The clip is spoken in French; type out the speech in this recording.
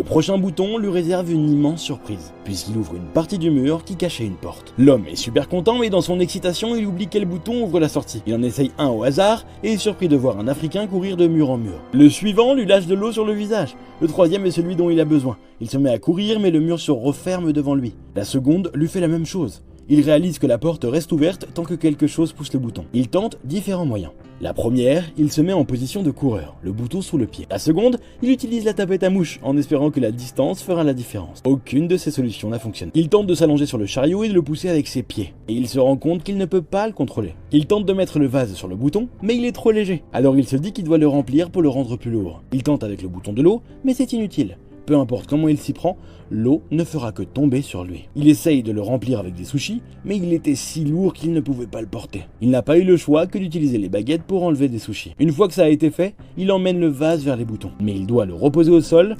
prochain bouton lui réserve une immense surprise, puisqu'il ouvre une partie du mur qui cachait une porte. L'homme est super content, mais dans son excitation, il oublie quel bouton ouvre la sortie. Il en essaye un au hasard et est surpris de voir un Africain courir de mur en mur. Le suivant lui lâche de l'eau sur le visage. Le troisième est celui dont il a besoin. Il se met à courir, mais le mur se referme devant lui. La seconde lui fait la même chose. Il réalise que la porte reste ouverte tant que quelque chose pousse le bouton. Il tente différents moyens. La première, il se met en position de coureur, le bouton sous le pied. La seconde, il utilise la tapette à mouche en espérant que la distance fera la différence. Aucune de ces solutions n'a fonctionné. Il tente de s'allonger sur le chariot et de le pousser avec ses pieds. Et il se rend compte qu'il ne peut pas le contrôler. Il tente de mettre le vase sur le bouton, mais il est trop léger. Alors il se dit qu'il doit le remplir pour le rendre plus lourd. Il tente avec le bouton de l'eau, mais c'est inutile. Peu importe comment il s'y prend, l'eau ne fera que tomber sur lui. Il essaye de le remplir avec des sushis, mais il était si lourd qu'il ne pouvait pas le porter. Il n'a pas eu le choix que d'utiliser les baguettes pour enlever des sushis. Une fois que ça a été fait, il emmène le vase vers les boutons. Mais il doit le reposer au sol